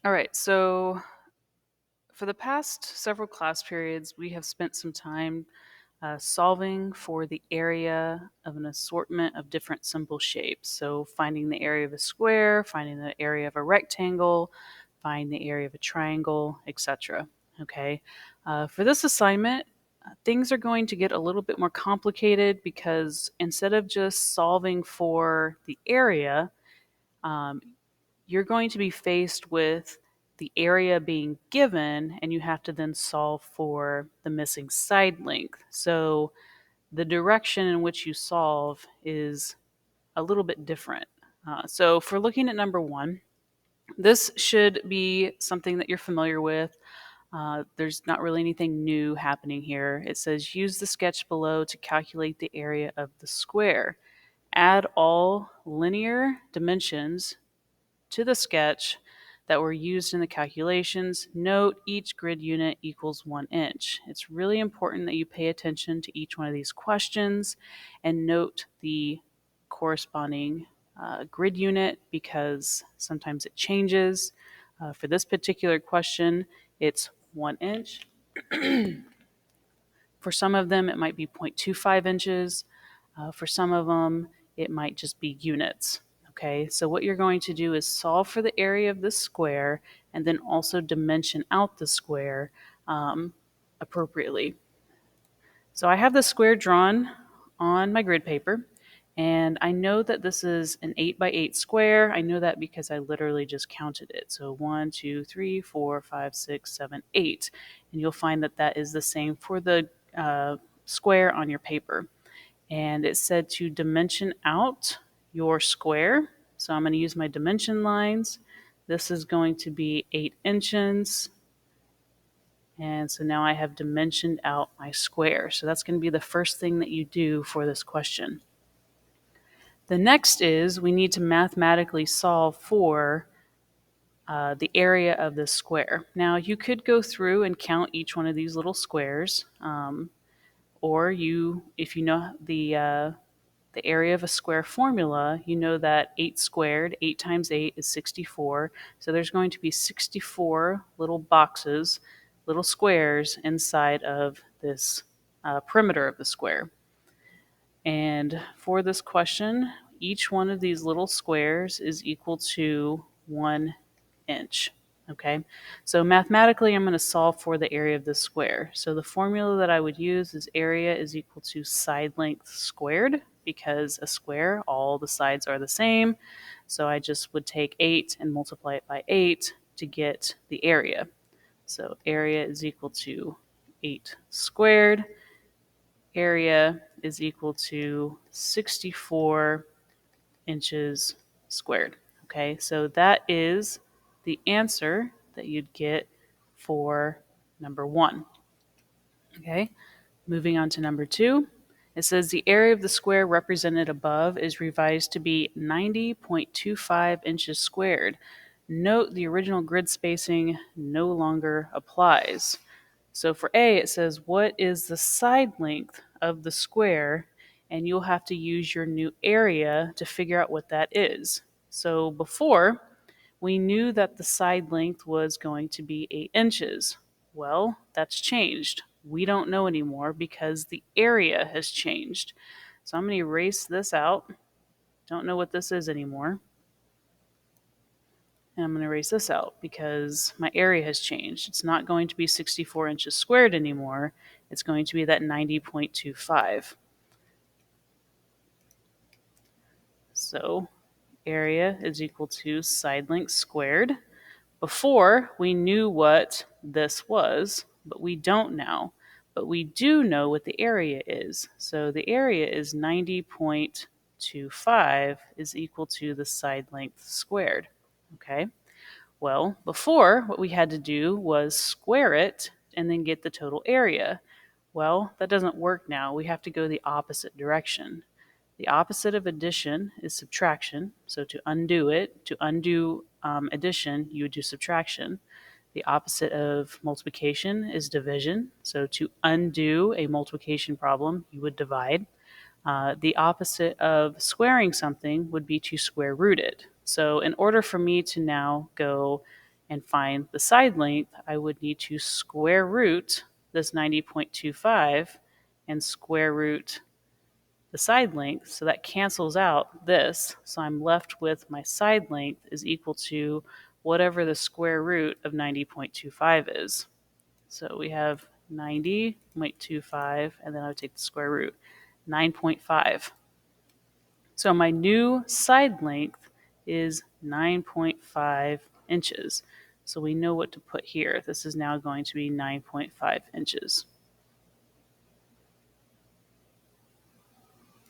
All right, so for the past several class periods, we have spent some time solving for the area of an assortment of different simple shapes. So, finding the area of a square, finding the area of a rectangle, find the area of a triangle, etc. Okay, for this assignment, things are going to get a little bit more complicated because instead of just solving for the area, um, you're going to be faced with the area being given, and you have to then solve for the missing side length. So the direction in which you solve is a little bit different. So for looking at number one, this should be something that you're familiar with. There's not really anything new happening here. It says use the sketch below to calculate the area of the square. Add all linear dimensions to the sketch that were used in the calculations. Note each grid unit equals 1 inch. It's really important that you pay attention to each one of these questions and note the corresponding grid unit because sometimes it changes. For this particular question, it's 1 inch. For some of them, it might be 0.25 inches. For some of them, it might just be units. Okay, so what you're going to do is solve for the area of this square and then also dimension out the square appropriately. So I have the square drawn on my grid paper, and I know that this is an 8 by 8 square. I know that because I literally just counted it. So 1, 2, 3, 4, 5, 6, 7, 8. And you'll find that that is the same for the square on your paper. And it said to dimension out your square. So I'm going to use my dimension lines. This is going to be 8 inches. And so now I have dimensioned out my square. So that's going to be the first thing that you do for this question. The next is we need to mathematically solve for the area of this square. Now you could go through and count each one of these little squares, or if you know the area of a square formula, you know that 8 squared, 8 times 8 is 64. So there's going to be 64 little boxes, little squares inside of this perimeter of the square. And for this question, each one of these little squares is equal to 1 inch. Okay, so mathematically, I'm going to solve for the area of the square. So the formula that I would use is area is equal to side length squared, because a square, all the sides are the same. So I just would take 8 and multiply it by 8 to get the area. So area is equal to 8 squared. Area is equal to 64 inches squared. Okay, so that is the answer that you'd get for number one. Okay, moving on to number two. It says the area of the square represented above is revised to be 90.25 inches squared. Note the original grid spacing no longer applies. So for A, it says, what is the side length of the square? And you'll have to use your new area to figure out what that is. So before, we knew that the side length was going to be 8 inches. Well, that's changed. We don't know anymore because the area has changed. So I'm going to erase this out. Don't know what this is anymore. And I'm going to erase this out because my area has changed. It's not going to be 64 inches squared anymore. It's going to be that 90.25. So area is equal to side length squared. Before, we knew what this was, but we don't now. But we do know what the area is. So the area is 90.25 is equal to the side length squared. Okay. Well, before, what we had to do was square it and then get the total area. Well, that doesn't work now. We have to go the opposite direction. The opposite of addition is subtraction. So to undo it, to undo addition, you would do subtraction. The opposite of multiplication is division. So to undo a multiplication problem, you would divide. The opposite of squaring something would be to square root it. So in order for me to now go and find the side length, I would need to square root this 90.25 and square root the side length. So that cancels out this. So I'm left with my side length is equal to whatever the square root of 90.25 is. So we have 90.25, and then I would take the square root, 9.5. So my new side length is 9.5 inches. So we know what to put here. This is now going to be 9.5 inches.